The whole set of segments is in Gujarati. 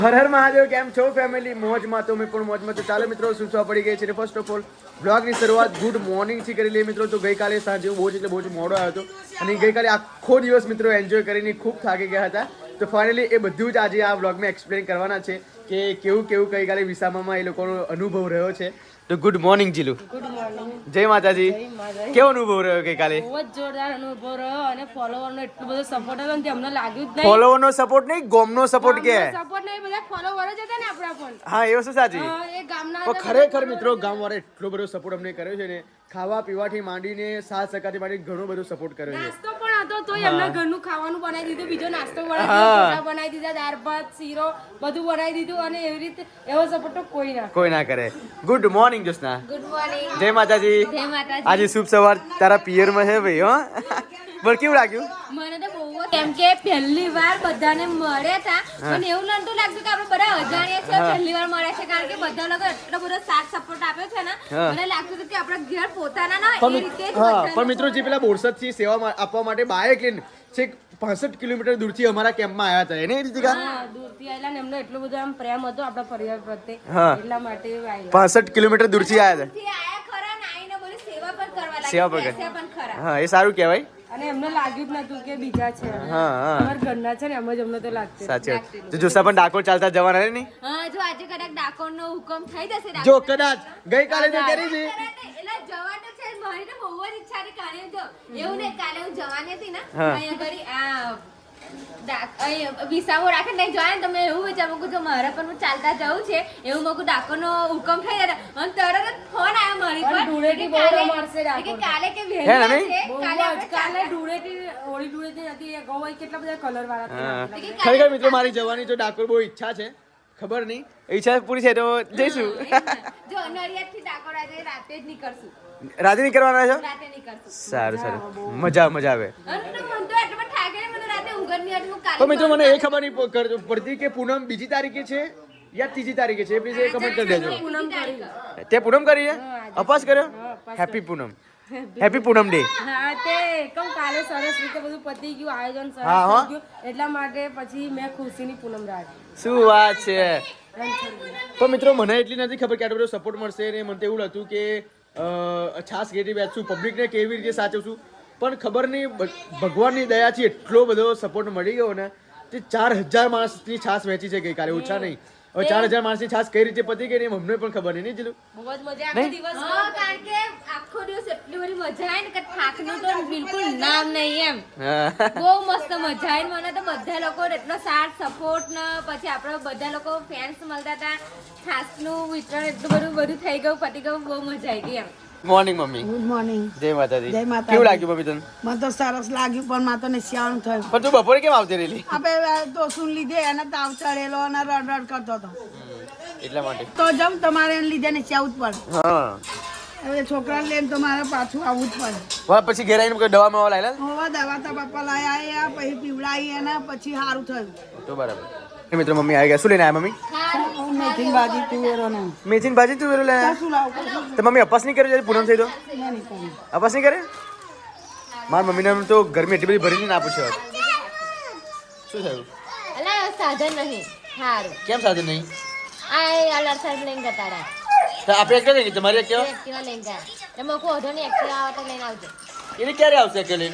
હર હર મહાદેવ. કેમ છો ફેમિલી? મોજમાં તો મેં પણ મોજમાં. તો ચાલો મિત્રો, સૂચવા પડી ગઈ છે. ફર્સ્ટ ઓફ ઓલ બ્લોગની શરૂઆત ગુડ મોર્નિંગથી કરી લઈએ મિત્રો. તો ગઈકાલે સાંજે બહુ જ મોડો આવ્યો હતો અને ગઈકાલે આખો દિવસ મિત્રો એન્જોય કરીને ખૂબ થાકી ગયા હતા. તો ફાઇનલી એ બધું જ આજે આ બ્લોગમાં એક્સપ્લેન કરવાના છે કે કેવું ગઈકાલે વિસામામાં એ લોકોનો અનુભવ રહ્યો છે. તો good morning Jilu. Good morning. જય માતાજી. કેવો અનુભવ રહ્યો ગઈકાલે? બહુ જ જોરદાર અનુભવ રહ્યો અને ફોલોવરનો એટલો બધો સપોર્ટ હતો ને અમને લાગ્યું જ નહીં. ફોલોવરનો સપોર્ટ નહીં, ગોમનો સપોર્ટ કે સપોર્ટ નહીં, બધા ફોલોવર જ હતા ને આપણા પણ. હા, એ વસ્તુ સાચી. એ ગામના પણ ખરેખર મિત્રો ગામવાળા એટલો બધો સપોર્ટ અમને કર્યો છે ને, ખાવા પીવાથી માંડીને સાથ સહકારથી માંડીને ઘણો બધો સપોર્ટ કર્યો છે. નાસ્તો પણ હતો તોય એમના ઘરનું ખાવાનું બનાવી દીધું, બીજો નાસ્તો બનાવી દીધો, રોટલા બનાવી દીધા, દાળ ભાત શીરો બધું બનાવી દીધું અને એવી રીતે એવો સપોર્ટ તો કોઈ ના કરે. Good morning Josna. Good morning. જય માતાજી. જય માતાજી. આજે શુભ સવાર તારા પિયરમાં છે ભાઈ. હો બોલ, કેવું લાગ્યું? મને તો બહુ, કેમ કે પહેલી વાર બધાને મળ્યા હતા પણ એવું નતું લાગતું કે આપણે બધા અજાણ્યા છે, પહેલી વાર મળ્યા છે. કારણ કે બધા લોકો એટલો બધો સાથ સપોર્ટ આપ્યો છે ને, મને લાગતું હતું કે આપણા ઘર પોતાના ના એ રીતે જ. પણ મિત્રો જે પેલા બોરસદ થી સેવા આપવા માટે બાઇક લઈને છેક 65 કિલોમીટર દૂરથી અમારા કેમ્પમાં આવ્યા હતા એને રીતિકા. હા, દૂરથી આવેલા ને એમનો એટલો બધો આમ પ્રેમ હતો આપણા પરિવાર પ્રત્યે, એટલા માટે આવ્યા. 65 કિલોમીટર દૂરથી આવ્યા દૂરથી આયા ખરા ને આઈને બોલી સેવા પણ કરવા સેવા લાગ્યા, પણ પણ ખરા. હા, એ સારું કહેવાય. અને એમને લાગ્યું જ નતું કે બીજા છે. હા. અમારા ઘરના છે ને એમ જ અમને તો લાગતું. સાચી વાત. તો જોસા પણ ડાકોર ચાલતા જવાના ને? હા, જો આજે કદાચ ડાકોરનો હુકમ થઈ જશે, જો કદાચ ગઈકાલે જે કરી છે એટલે જવાનું છે. મારી તો બહુ જ ઈચ્છા હતી કાલે. જો એવું ને, કાલે હું જવાની હતી ને હા. અહીંયા ઘડી વિસાવો રાખે ને જવાય ને, તમે એવું વિચાર મૂકું જો મારા પણ ચાલતા જવું છે એવું મગું ડાકોરનો હુકમ થઈ જાય અને તરત જ ફોન આવ્યો મારી પર કે કાલે કે વહેલા છે, કાલે ધૂળેટી હોળી ધૂળેટી હતી એ ગોવાઈ કેટલા બધા કલર વાળા હતા. ખરેખર મિત્રો મારી જવાની તો ડાકોર બહુ ઈચ્છા છે. ખબર નહીં, ઈચ્છા પૂરી છે તો જઈશું. જો નડિયાદ થી ડાકોર આજે રાતે જ નીકળશું. રાતે નીકળવાના છો? રાતે નીકળશું. સારું. મજા આવે. અને તો મન તો એટલો થાકે ને, મને રાતે ઊંઘ જ નહીં આવતી. હું કાલે તો મિત્રો મને એ ખબર નહીં પડતી કે પૂનમ બીજી તારીખે છે યા ત્રીજી તારીખે છે. પ્લીઝ એ કમેન્ટ કરી દેજો. પૂનમ કરી. તે પૂનમ કરી છે? અપાસ કર્યો? હેપી પૂનમ. હેપી પૂનમ ડે. હા, તે કમ કાલે સરસ રીતે બધું પતી ગયું, આયોજન સરસ હા, થઈ ગયું, એટલા માટે પછી મેં ખુશીની પૂનમ રાખી. શું વાત છે. તો મિત્રો મને એટલી નથી ખબર કે આટલો બધો સપોર્ટ મળશે ને. મને તો એવું હતું કે છાસ ઘેટી બેસશું, પબ્લિકને કેવી રીતે સાચવશું, પણ ખબર નહીં ભગવાનની દયાથી એટલો બધો સપોર્ટ મળી ગયો ને તે 4000 માણસની છાસ વેચી છે ગઈકાલે, ઓછા નહીં. હવે 4000 માણસની છાસ કઈ રીતે પતી ગઈ ને અમને પણ ખબર નહીં. જીલું બહુ જ મજા આખો દિવસ. હા, કારણ કે આખો દિવસ એટલી બધી મજા આવી ને કે થાકનું તો બિલકુલ નામ નહીં એમ. બહુ મસ્ત મજા આવી. મને તો બધા લોકો એટલો સાથ સપોર્ટ ને પછી આપણે બધા લોકો ફેન્સ મળતા હતા. છાસનું વિતરણ એટલું બધું થઈ ગયું, પતી ગયું, બહુ મજા આવી ગઈ એમ. મોર્નિંગ મમ્મી. Good morning. જય માતાજી. જય માતાજી. કેવું લાગ્યું મમ્મી તને? મને તો સરસ લાગ્યું પણ મારે તો નિશાન થયું. પણ તું બપોરે કેમ આવતી રહેલી? આપણે દોસ્તું લીધે એને તાવ ચડેલો અને રડ કરતો હતો એટલા માટે તો જમ તમારે એને લીધે નીચે આવવું જ પડે. હા. હવે છોકરાને લઈને તો મારે પાછું આવવું જ પડે. વાહ, પછી ઘેર આવીને કોઈ દવા માં લાયેલા? હોવા દવા તો પપ્પા લાયા, પછી પીવડાવી અને પછી સારું થયું. તો બરાબર. મિત્રો મમ્મી આવી ગયા. શું લઈને આવ્યા મમ્મી? મેથી ભાજી તુવેરો ને મેથીની ભાજી તું વેરો લે. શું લાવું તો મમ્મી અપાસ નહીં કરે જ્યારે પૂનમ થઈ તો? નહીં કરું. અપાસ નહીં કરે? મારી મમ્મીને તો ગરમી એટલી બધી ભરી ના પૂછ્યો. શું થયું? અલા સાધન નહીં. સારું. કેમ સાધન નહીં? આ લડસાડ લઈને જતા રહ્યા. તો આપણે એક કઈ તમારી એક કેવા? એક્ટિવા લઈને ગયા. તમે કોઈ ઓઢો નહીં, એક્ટિવા આવે તો લઈને આવજો. એને ક્યારે આવશે અકેલે?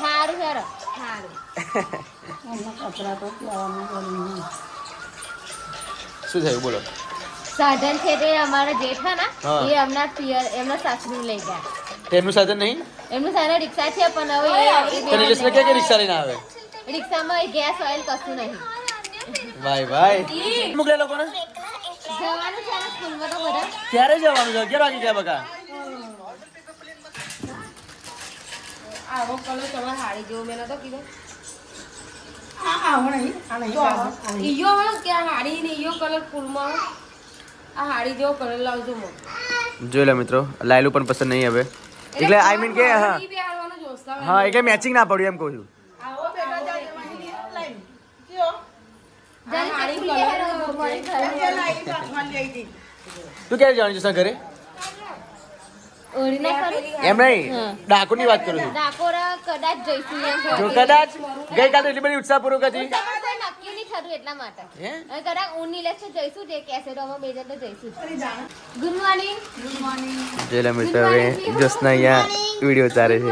સારું હેરો. સારું. કચરા તો પીવાનું. શું થયું બોલો? સાધન છે તે અમારા જેઠ છે ને, હા. એ એમના પિયર એમના સાસુ લઈ ગયા. તેમનું સાધન નહીં? એમનું સારા રિક્ષા છે પણ હવે તો નિલેશને કે રિક્ષા લઈને આવે? રિક્ષામાં ગેસ ઓઇલ કશું નહીં. ભાઈ મોકલે લોકોને. જવાનું છે ને સ્કૂલમાં તો બધા. ક્યારે જવાનું છે? 11 વાગે ગયા બકા. આવો કલર તમારે હાડી જેવો મેં નતો કીધો. ઈયો હોય કે આ હાડી ને ઈયો કલર ફૂલમાં આ હાડી જેવો કલર લાવજો મો. જોઈ લો મિત્રો, લાયલું પણ પસંદ નહીં હવે. એટલે આઈ મીન કે હા ઈ બેહાડવાનો જોસ્તા હા, એટલે મેચિંગ ના પડ્યું એમ કહું છું. આવો બેટા જવાની લાઈન જન હાડી કલર તું ક્યારે જવાની છે ઘરે? ઓરી ના કરી એમ નહીં, ડાકોરની વાત કરું છું. ડાકોર કદાચ જઈશું એમ. જો કદાચ ગઈકાલે એટલી બધી ઉત્સાહપૂર્વક હતી. કોઈ નક્કી નહીં થતું. સારું એટલા માટે હે? અને કદાચ ઊની લેસ તો જઈશું જે કેસેટ અમે બે જણ તો જઈશું ગુડ મોર્નિંગ જોઈ લો મિત્રો હવે જોશના અહીંયા વિડીયો ઉતારે છે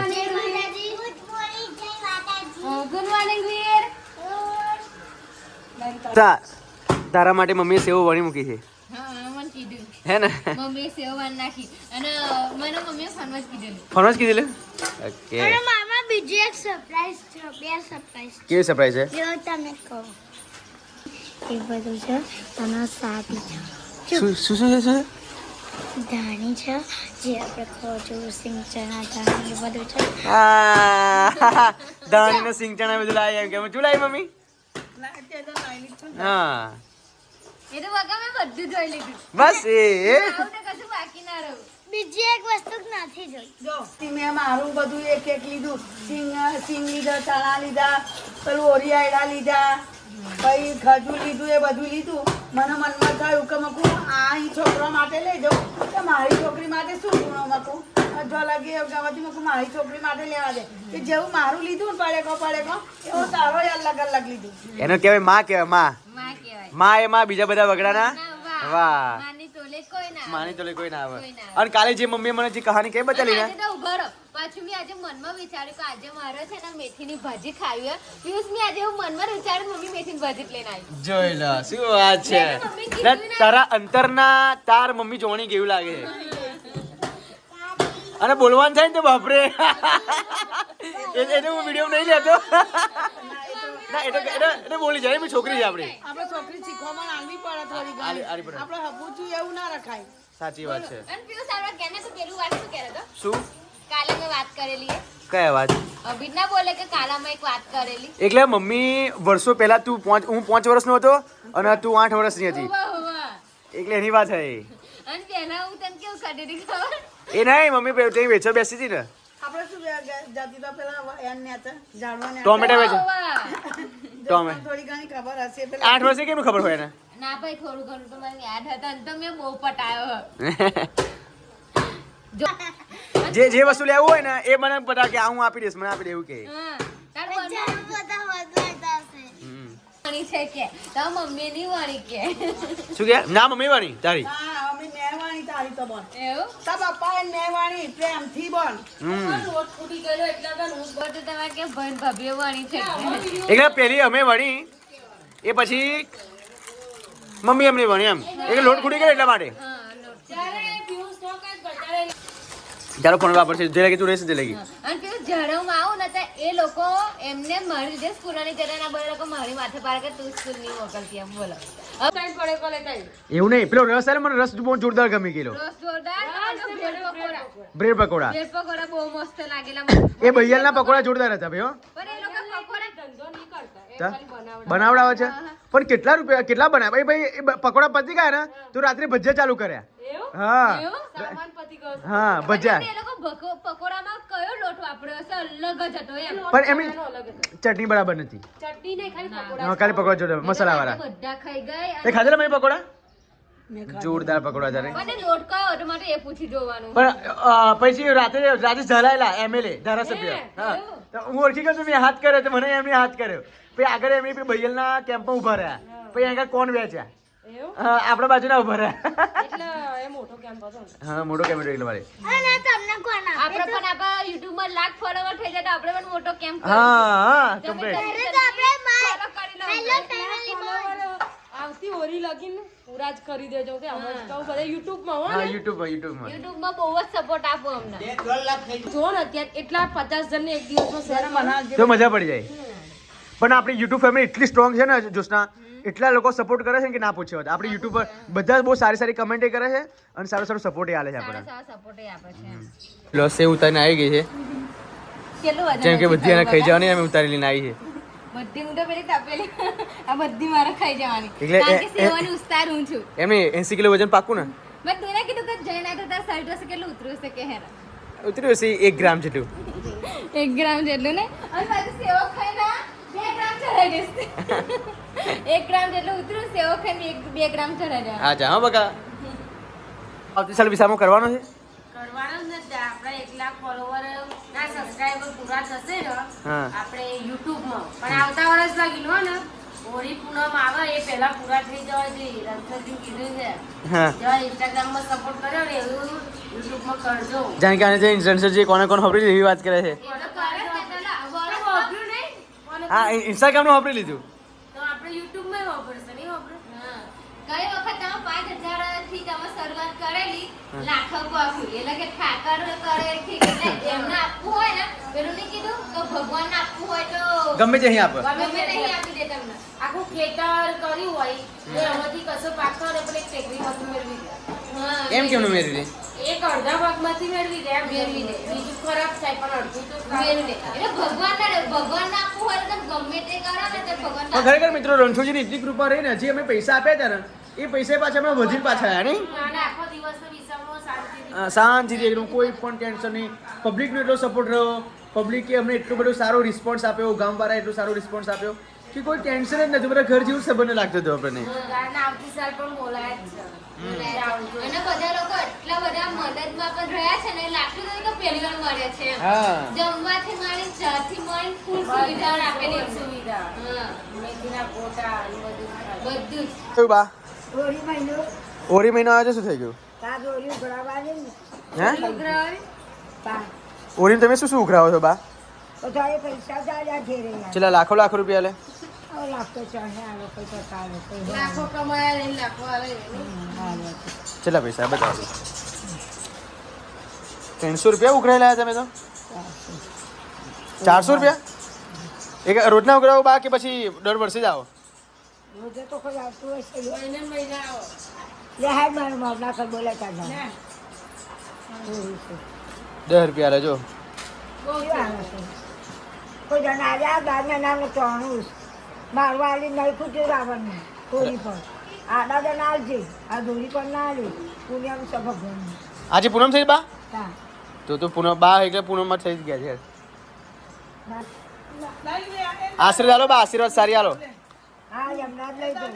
ગુડ મોર્નિંગ વીર તારા માટે મમ્મીએ સેવ વણી મૂકી છે હા મને કીધું હે ને મમ્મીએ સેવ વાન નાખી અને મને મમ્મીએ ફોનમાં જ કીધેલું ફોનમાં જ કીધેલું ઓકે મામા બીજી એક સરપ્રાઈઝ છે બે સરપ્રાઈઝ કેવી સરપ્રાઈઝ છે જો તમે કહો એ બધું છે તમારો સાથી છે શું છે ધાણી છે જે આપણે ખોજું સિંગ ચણા ધાણી એ બધું છે દાણી ને સિંગ ચણા બધું લાવી એમ કે શું લાવી મમ્મી હા એ તો વગર મેં બધું જોઈ લીધું બસ એ આવું તો કશું બાકી ના રહ્યું બીજી એક વસ્તુ જ નથી જોઈ જો મેં મારું બધું એક એક લીધું સિંગ લીધા ચણા લીધા પેલું ઓરિયાળા લીધા પછી ખજૂર લીધું એ બધું લીધું મને મનમાં થયું કે મકું આ ઈ છોકરા માટે લઈ જાઉં તો મારી છોકરી માટે શું ગુણો મકું જો લાગે ગાવાથી મકું મારી છોકરી માટે લેવા દે કે જેવું મારું લીધું ને પડેકો એવું તારો અલગ અલગ લીધું એનો કહેવાય માં કહેવાય માં માં કહેવાય માં એ માં બીજા બધા વગડાના ના, વાહ માની તોલે કોઈ ના માની તો કોઈ ના આવે કોઈ ના આવે. અને કાલે જે મમ્મીએ મને જે કહાની કઈ બતાવી ને આજે તો ઉભો રહો. પાછું મેં આજે મનમાં વિચાર્યું કે આજે મારે છે ને મેથીની ભાજી ખાવી હોય. પિયુષ મેં આજે એવું મનમાં વિચાર્યું મમ્મી મેથીની ભાજી જ લઈને આવી. જોઈ લો શું વાત છે મેં તો મમ્મીને કીધું ને. તારા અંતરના તાર મમ્મી જોણી કેવું લાગે અને બોલવાનું થાય ને તો બાપરે એને હું વિડીયો નહીં લેતો ના એટલે બોલી જાય એમ છોકરી છે આપણી આપણે છોકરી શીખવામાં આવવી પડે થોડી ઘણી આલી પડે. આપણે હપુચું એવું ના રખાય સાચી વાત છે અને પિયુષ આપણે કેને તો પેલું વાત શું કહેતો હતો? શું કાલે મેં વાત કરેલી એ. કયા વાત અભિત ના બોલે કે કાલે અમે એક વાત કરેલી. એટલે મમ્મી વર્ષો પહેલા હું 5 વર્ષનો હતો અને તું 8 વર્ષની હતી હોવા, હોવા. એટલે એની વાત થઈ અને પહેલા હું તને કેવું કરતી હતી ખબર? એ નહીં મમ્મી તે વેચવા બેસી હતી ને આપણે શું જતી તો પેલા એને ઝાડવાને ટોમેટા વેચે હોવા. ટોમે થોડી ઘણી ખબર હશે પેલા 8 વર્ષે કેમ ખબર હોય એને ના ભાઈ થોડું ઘણું તો મને યાદ હતા અને તો મેં બહુ પટાયો. જો જે વસ્તુ લેવું હોય ને એ મને પતા કે આ હું આપી દઈશ મને આપી દે એવું કે હા તાર બધા વધવાતા હશે વાણી છે કે તાર મમ્મી ની વાણી કે શું કે ના મમ્મી વાળી તારી હા અમે મહેરવાણી તારી તો બોલ એવું તા પપ્પા એ મહેરવાણી પ્રેમથી બોલ લોટ ફૂટી ગયેલો એટલા તો હું બધું તમારે કે ભાઈ ભાભીઓ વાણી છે એટલે પહેલી અમે વણી એ પછી મમ્મી એમની વણી એમ એટલે લોટ ખૂટી ગયો એટલા માટે હા લોટ ત્યારે ચાલો ફોન વાપરશે જે લાગી તું રહેશે જે લાગી અને પેલું ઝાડવમાં આવું ને તો એ લોકો એમને મારી લીધે સ્કૂલની જરા ના બધા લોકો મારી માથે પાડે કે તું સ્કૂલ નહીં મોકલતી એમ બોલો હવે ટાઈમ પડે કોલે ટાઈમ એવું નહીં પેલો રસ આવે મને રસ બહુ જોરદાર ગમી ગયેલો રોજ જોરદાર અને bread pakora bread pakora bread pakora બહુ મસ્ત લાગેલા મને. એ ભૈયાના પકોડા જોરદાર હતા ભાઈ હો પણ એ લોકો પકોડા ધંધો નહીં કરતા એ તા? ખાલી બનાવડાવે છે પણ કેટલા રૂપિયા કેટલા બનાવે ભાઈ એ પકોડા પતી ગયા ને તો રાત્રે ભજીયા ચાલુ કર્યા હા હા ભજીયા એ લોકો પકોડામાં કયો લોટ વાપર્યો હશે અલગ જ હતો એમ પણ એમની ચટણી બરાબર નથી ચટણી નહીં ખાલી પકોડા હા, ખાલી પકોડા જોરદાર મસાલા વાળા બધા ખાઈ ગઈ એ ખાધેલા મેં પકોડા જોરદાર પકોડા હતા રે. મને લોટ કયો હતો માટે એ પૂછી જોવાનું પણ પછી રાતે ઝલાયેલા એમએલએ ધારાસભ્ય હા તો હું ઓળખી ગયો મેં હાથ કર્યો તો મને એમને હાથ કર્યો પછી આગળ એમની પેલી ભૈયલના કેમ્પમાં ઉભા રહ્યા પછી આગળ કોણ વેચ્યા હા આપણા બાજુના ઉભા રહ્યા હા મોટો કેમેરો એટલે મારે અને તમને કોણ આપે આપણે પણ આપણા YouTube માં લાખ ફોલોવર થઈ જાય તો આપણે પણ મોટો કેમ્પ હા હા કમ્પ્લીટ અરે તો આપણે ફોલો કરી લો હેલો ફેમિલી માં આવતી હોરી લગીન પૂરા જ કરી દેજો કે અમે કહું બધા YouTube માં હો હા ને યુટ્યુબમાં YouTube માં બહુ જ સપોર્ટ આપો અમને જો ને અત્યારે એટલા 50 જણને એક દિવસમાં શેર બનાવજે તો મજા પડી જાય પણ આપણી યુટ્યુબ ફેમિલી એટલી સ્ટ્રોંગ છે ને જોશના એટલા લોકો સપોર્ટ કરે છે કે ના પૂછ્યો વાત આપણી યુટ્યુબ પર બધા બહુ સારી સારી કમેન્ટ કરે છે અને સારું સારું સપોર્ટ આલે છે સારા આપણને સારા સપોર્ટ આપે છે લોસે ઉતારીને આવી ગઈ છે કેટલું વજન જેમ કે ઓછું બધી એને થયું ખાઈ જવાની અમે ઉતારી લઈને આવી છે બધી હું તો પેલી તપેલી આ બધી મારે ખાઈ જવાની એટલે કારણ કે સેવાની ઉસ્તાર હું છું એમને 80 કિલો વજન પાકું ને મેં તું ના કીધું કે જઈને તો તાર શરીર હશે કેટલું ઉતર્યું હશે કે હેરા ઉતર્યું હશે 1 ગ્રામ જેટલું 1 ગ્રામ જેટલું ને અને પાછું સેવો ખાઈને 2 ગ્રામ ચડાઈ દઈશ 1 ગ્રામ જેટલું ઉતર્યું સેવો ખાઈને 2 ગ્રામ ચડાઈ દેવાનું હા જા હા બકા આવતી સાલ વિસામો કરવાનો છે કરવાનો જ નથી આપણા 1 લાખ ફોલોવર ના સબસ્ક્રાઇબર પૂરા થશે ને હા આપણે YouTube માં પણ આવતા વર્ષ લગીન હો ને હોળી પૂનમ આવે એ પહેલા પૂરા થઈ જવા જોઈએ. રણછોડજી કીધું છે હા જો ઇન્સ્ટાગ્રામમાં સપોર્ટ કર્યો ને એવું યુટ્યુબમાં કરજો. જાણ કે આને જે ઇન્સ્ટન્સર કોને કોણ વાપરી લીધું એવી વાત કરે છે. એ તો કરે છે પેલા. અમારું વાપર્યું નહીં. કોને હા ઇન્સ્ટાગ્રામ નું વાપરી લીધું. તો આપણે યુટ્યુબમાં વાપરશે નહીં વાપરે. હા. ગઈ વખત તમે 5,000 થી તમે શરૂઆત કરેલી લાખો આપ્યું એટલે કે ઠાકર કરે ઠીક એટલે એમને આપવું હોય ને પેલું નહીં કીધું તો ભગવાનને આપવું હોય તો ગમે તે અહીં આપે. ગમે તે નહીં આપી દે તમને. આખું ખેતર કર્યું હોય તો એમાંથી કશો પાક થાય ને પણ એક ટેકરીમાંથી મેળવી દે. હા, એમ કેમનું મેળવી દે? એક અડધા ભાગમાંથી મેળવી દે એમ મેળવી દે. બીજું ખરાબ થાય પણ અડધું તો મેળવી દે. એટલે ભગવાનને આપવું હોય તો તમે ગમે તે કરો ને તો ભગવાનને પણ ખરેખર મિત્રો રણછોડજીની એટલી કૃપા રહી ને જે અમે પૈસા આપ્યા હતા ને એ પૈસા પાછા અમે વધીને પાછા આવ્યા નહીં. અને આખો દિવસનો વિસામો શાંતિથી શાંતિથી એકદમ કોઈ પણ ટેન્શન નહીં. પબ્લિકનો એટલો સપોર્ટ રહ્યો, પબ્લિકે અમને એટલો બધો સારો રિસ્પોન્સ આપ્યો, ગામવાળા એટલો સારો રિસ્પોન્સ આપ્યો કે કોઈ ટેન્શન જ નથી. બધા ઘર જેવું સંબંધ લાગતો હતો આપણને. અને આવતી સાલ પણ બોલાય જ છે. અને બધા લોકો એટલા બધા મદદમાં પણ રહ્યા છે ને લાગતું નથી કે પહેલી વાર મળે છે એમ. હા જમવાથી માંડીને ચાથી માંડીને ફૂલ સુવિધા આપેલી બધી છે. સુવિધા હા, મેથીના ગોટા અને બધું બધું જ. કયું બા હોળી મહિનો ઓરી મહિનો આવે છે શું થઈ ગયું? તાજ હોળી ઉઘરાવાની ને હે તા ઓરી તમે શું શું ઉઘરાવો છો બા? તો તારે પૈસા જાય ઘેરે યાર છેલ્લા લાખો લાખો રૂપિયા લે. હવે લાગતો ચણે આવે કોઈ ટકા આવે કોઈ લાખો કમાયા ને લાખો આવે આવે છેલ્લા પૈસા બતાવો. 300 રૂપિયા ઉઘરાયેલા તમે તો? 400 રૂપિયા એક રોજના ઉઘરાવો બા કે પછી દર વર્ષે જ આવો? રોજે તો કોઈ આવતું હોય છે મહિને મહિને આવો લે હાય મારું મામલા કર બોલાતા જાય 10 રૂપિયા લેજો. કોઈ જણા આવ્યા બારના નામ ચોણું મારવા આલી નહીં ખૂટ્યું રાવણને હોળી પર આડા જણા આવજે આ ધોળી પર ના આવી પુણ્યમ છે ભગવાનનું આજે પૂનમ થઈ બા? તા તો પૂનમ બા એટલે પૂનમમાં થઈ જ ગયા છે. આશીર્વાદ આલો બા, આશીર્વાદ સારી આલો. હા એમના જ લઈ જાઉં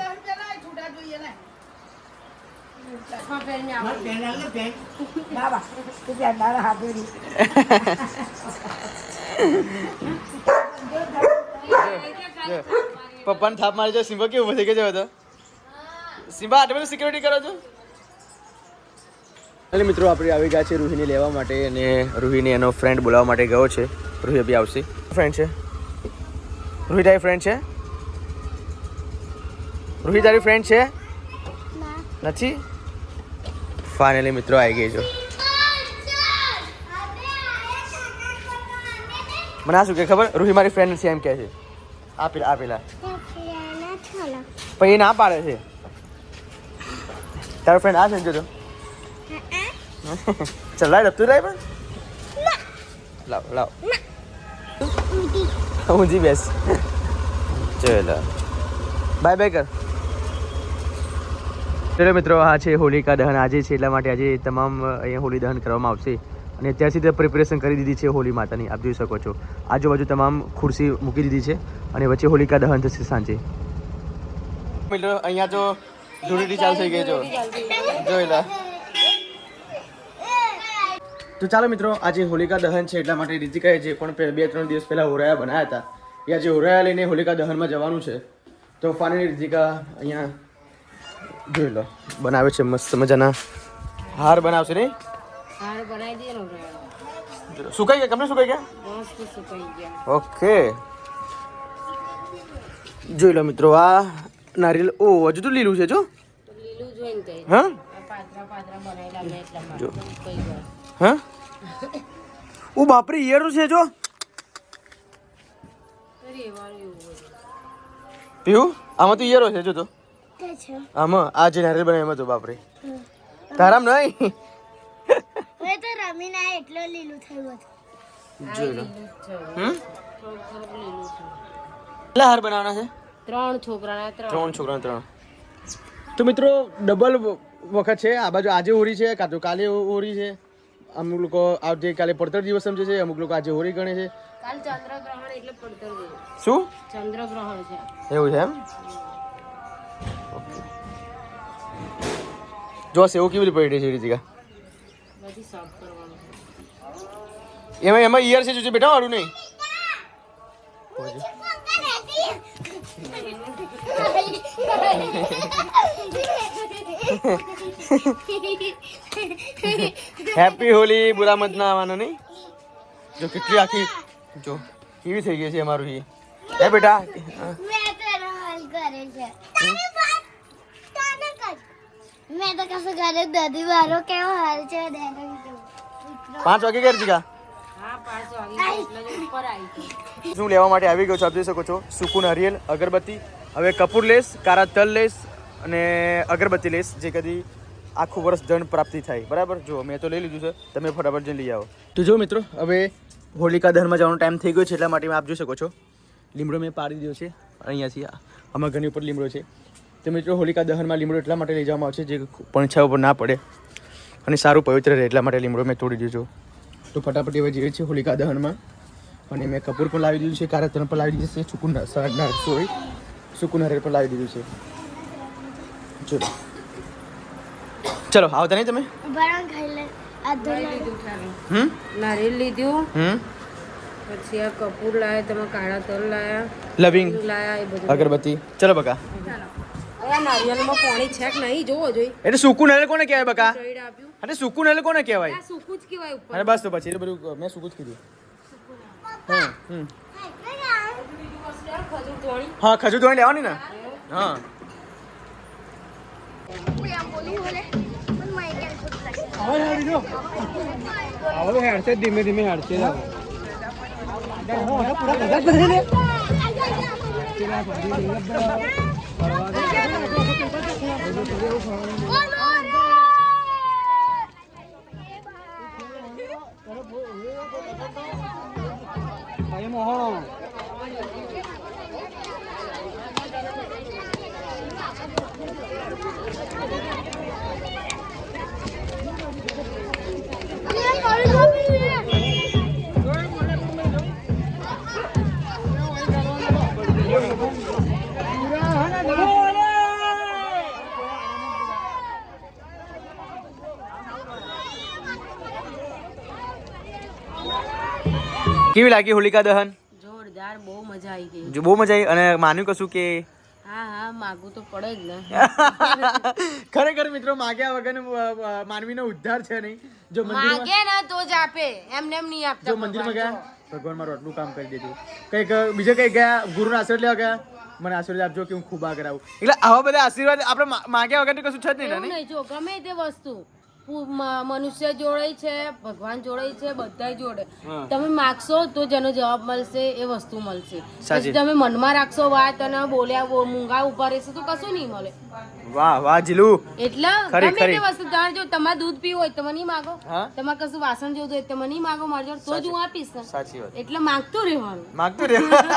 ચશ્મા પહેરીને આવો. બાબા તું પેંડાળા હાથેરી પપ્પાને થાપ મારી જો સિમ્બા કેવું થઈ ગયો હતો. સિમ્બા આટલું બધું સિક્યુરિટી કરો છો? એટલે મિત્રો આપણે આવી ગયા છે રૂહીને લેવા માટે અને રૂહીને એનો ફ્રેન્ડ બોલાવવા માટે ગયો છે. રૂહી અભી આવશે. ફ્રેન્ડ છે રૂહી, તારી ફ્રેન્ડ છે? રૂહી તારી ફ્રેન્ડ છે? નથી? ફાઇનલી મિત્રો આવી ગઈ છો. મને આ શું કે ખબર? રૂહી મારી ફ્રેન્ડ છે એમ કહે છે. આપેલા આપેલા પણ એ ના પાડે છે. તારો ફ્રેન્ડ આ છે ને? જો ચાલ લાવ તું લાવ પણ લાવ લાવ ઊંધી બેસ. ચલો બાય બાય કર. ચલો મિત્રો આ છે હોલિકા દહન આજે છે એટલા માટે આજે તમામ અહીંયા હોલી દહન કરવામાં આવશે અને અત્યારથી તે પ્રિપેરેશન કરી દીધી છે હોલી માતાની. આપ જોઈ શકો છો આજુબાજુ તમામ ખુરશી મૂકી દીધી છે અને વચ્ચે હોલિકા દહન થશે સાંજે. મિત્રો અહીંયા તો ધૂળેટી ચાલુ થઈ ગઈ જો જોઈ લો. તો ચાલો મિત્રો આજે હોલિકા દહન છે એટલા માટે રીતિકાએ જે પણ 2-3 દિવસ પહેલાં હોરાયા બનાવ્યા હતા એ આજે હોરાયા લઈને હોલિકા દહનમાં જવાનું છે. તો ફાઇનલી રીતિકા અહીંયા જોઈ લો બનાવે છે મસ્ત મજાના હાર બનાવશે નહીં? હાર બનાવી દઈએ ને સુકાઈ ગયા? તમને સુકાઈ ગયા? મસ્ત સુકાઈ ગયા. ઓકે જોઈ લો મિત્રો આ નારિયેલ. ઓ હજુ તો લીલું છે જો. તો લીલું જોઈને કઈ હા પાત્રા પાત્રા બનાવેલા મેં એટલા જો. માટે કઈ ગયા. હા ઓ બાપરે ઈયરો છે જો. રેવાનું એવું બધું. પીવું આમાં તો ઈયરો છે જો. તો આમાં આ જે નારિયેલ બનાવે એમાં તો બાપરે તારામ નહીં. હવે તો રમીને આ એટલો લીલું થયું હતું. જોઈ લો. થોડું થોડુંક લીલું છે. કેટલા હાર બનાવવાના છે? 3 છોકરાના 3. 3 છોકરા 3. તો મિત્રો ડબલ વખત છે. આ બાજુ આજે હોળી છે કાં તો કાલે હોળી છે. અમુક લોકો આવતી કાલે પડતર દિવસ સમજે છે, અમુક લોકો આજે હોળી ગણે છે. કાલ ચંદ્રગ્રહણ એટલે પડતર દિવસ. શું ચંદ્રગ્રહણ છે. એવું છે એમ? જો સેવ કેવી રીતે પડી છે રીતિકા? બધી સાફ કરવાનું છે. એમાં ઈયર છે જોજે બેટા વાળું નહીં. હેપી હોલી, બુરા મત ના આવવાનો નહીં. જો કેટલી આખી જો કેવી થઈ ગઈ છે અમારું એ. હે બેટા મેં તો રોલ કરે છે મેં તો કશું કરે દાદી મારો કેવો હાલ છે 5 વાગે ઘેર જીગા શું લેવા માટે આવી ગયો છો આપ જોઈ શકો છો. સુકૂન હરિયેલ અગરબત્તી, હવે કપૂર લેસ, કારા તલ લેસ અને અગરબત્તી લેસ, જે કદી આખું વર્ષ ધન પ્રાપ્તિ થાય. બરાબર, જો મેં તો લઈ લીધું છે, તમે ફટાફટ જઈને લઈ આવો. તો જો મિત્રો, હવે હોલિકા દહનમાં જવાનો ટાઈમ થઈ ગયો છે, એટલા માટે આપ જોઈ શકો છો લીમડો મેં પાડી દીધો છે અહીંયાથી. આમાં ઘરની ઉપર લીમડો છે. તો મિત્રો, હોલિકા દહનમાં લીમડો એટલા માટે લઈ જવામાં આવશે જે પંછા ઉપર ના પડે અને સારું પવિત્ર રહે, એટલા માટે લીમડો મેં તોડી દીધો. તો ફટાફટ હવે જઈએ છીએ હોલિકા દહનમાં. અને મેં કપૂર પણ લાવી દીધું છે, કારા તલ પણ લાવી દીધું છે, સુકૂન હરિયેલ પણ લાવી દીધું છે. ચલો આવતા નહીં તમે? બરાબર ખાઈ લે નારિયેલ લીધું, પછી આ કપૂર લાયા, તમે કાળા તલ લાયા, લવિંગ લાયા, એ બધું અગરબત્તી. ચલો બકા. આ નારિયેલમાં પાણી છે કે નહીં જોવો જોઈ. એટલે સુકૂન હરિયેલ કોને કહેવાય બકા? શેડ આપ્યું. અરે સુકૂન હરિયેલ કોને કહેવાય? આ સૂકું જ કહેવાય ઉપર. અરે બસ તો પછી એટલે બધું મેં સુકૂન જ કીધું. ખજૂર તોણી. હા, ખજૂર ધોઈ લેવાની ને. હા, ધીમે ધીમે હાડશે. કેવી લાગી હોલિકા દહન? જોરદાર, બહુ મજા આવી ગઈ. જો બહુ મજા આવી. અને માન્યું કશું કે હા માગું તો પડે જ ને. ખરેખર મિત્રો, માગ્યા વગર માનવીનો ઉદ્ધાર છે નહીં. જો મંદિરમાં માગે ને તો જ આપે, એમને એમ નહીં આપતા. જો મંદિરમાં ગયા, ભગવાન મારું આટલું કામ કરી દીધું. કંઈક બીજે કંઈક ગયા, ગુરુના આશીર્વાદ લેવા ગયા, મને આશીર્વાદ આપજો કે હું ખૂબ આગળ આવું. એટલે આવા બધા આશીર્વાદ આપણે માગ્યા વગર કશું છે જ નહીં. એવું નહીં, જો ગમે તે વસ્તુ મનુષ્ય જોડે છે, ભગવાન જોડે છે, બધા જોડે. તમે માગશો તો જેનો જવાબ મળશે, એ વસ્તુ મળશે. પછી તમે મનમાં રાખશો વાત અને બોલ્યા મૂંગા ઉભા રહેશે તો કશું નહીં મળે. વાહ વાહ જીલુ. એટલે ગમે તે વસ્તુ તમારે જો તમારે દૂધ પીવું હોય તમે નહીં માગો, તમારે કશું વાસણ જોતું હોય તમે નહીં માગો મારી જોડે, તો જ હું આપીશ. સાચી વાત. એટલે માગતું રહેવાનું. માગતું રહેવાનું.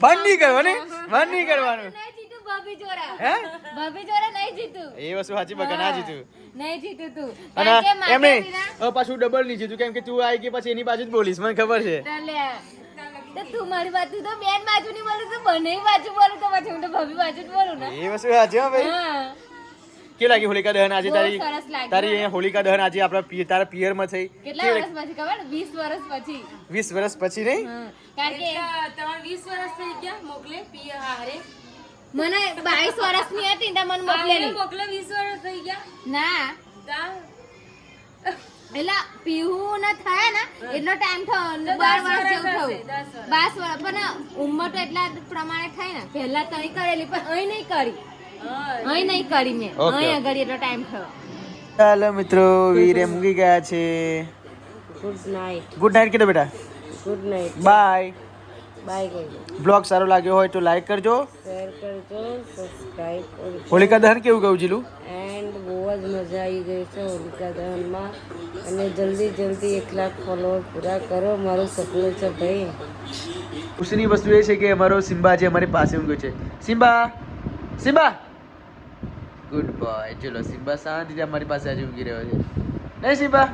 બંધ નહીં કરવાનું, બંધ નહીં કરવાનું. ભાભી જોરા હે? ભાભી જોરા નહીં જીતું. એ વસ્તુ સાચી બકા, ના જીતું. નહીં જીતું તું. અને કારણ કે એમ માગે નહીં, હવે પાછું ડબલ નહીં જીતું, કેમ કે તું આવી ગઈ પછી એની બાજુ જ બોલીશ, મને ખબર છે. તો તું મારી બાજુ તો બેન બાજુ નહીં બોલું, તો બંને બાજુ બોલું, તો પછી હું તો ભાભી બાજુ જ બોલું ને. એ વસ્તુ સાચી હો ભાઈ. હા. કેવી લાગી હોલિકા દહન આજે બહુ તારી? સરસ લાગી. તારી અહીંયા હોલિકા દહન આજે આપણા તારા પિયરમાં થઈ. કેટલા વર્ષ પછી ખબર? 20 વર્ષ પછી. 20 વર્ષ પછી નહીં? હા. કારણ કે તમારે 20 વર્ષ થઈ ગયા મોકલે પિયર હારે. મને 22 વર્ષની હતી ને મને મોકલેલી. મોકલે 20 વર્ષ થઈ ગયા ના, તા એટલે પીહુ ના થયા ને એટલો ટાઈમ થયો, 12 વર્ષ જેવું થયું. 22 વર્ષ પણ ઉંમર તો એટલા પ્રમાણે થઈ ને. પહેલા તો અહીં કરેલી પણ અહીં નહીં કરી, અહીં નહીં કરી મેં. અહીં આગળ એટલો ટાઈમ થયો. ચાલો મિત્રો, વીરે મૂકી ગયા છે. Good night. ગુડ નાઇટ કીધો બેટા. Good night. બાય. બાય કરજો, બ્લોગ સારો લાગ્યો હોય તો લાઈક કરજો. શેર કરજો, સબસ્ક્રાઇબ કરજો. હોલિકા દહન કેવું ગયું જીલું? એન્ડ બહુ જ મજા આવી ગઈ છે હોલિકા દહનમાં. અને જલ્દી 1 લાખ ફોલોવર પૂરા કરો, મારું સપનું છે ભાઈ. ખુશીની વસ્તુ એ છે કે અમારો સિમ્બા જે અમારી પાસે ઊંઘ્યો છે. Simba, Simba, good boy. ચલો સિમ્બા શાંતિથી અમારી પાસે આજે ઊંઘી રહ્યો છે. નહીં સિમ્બા?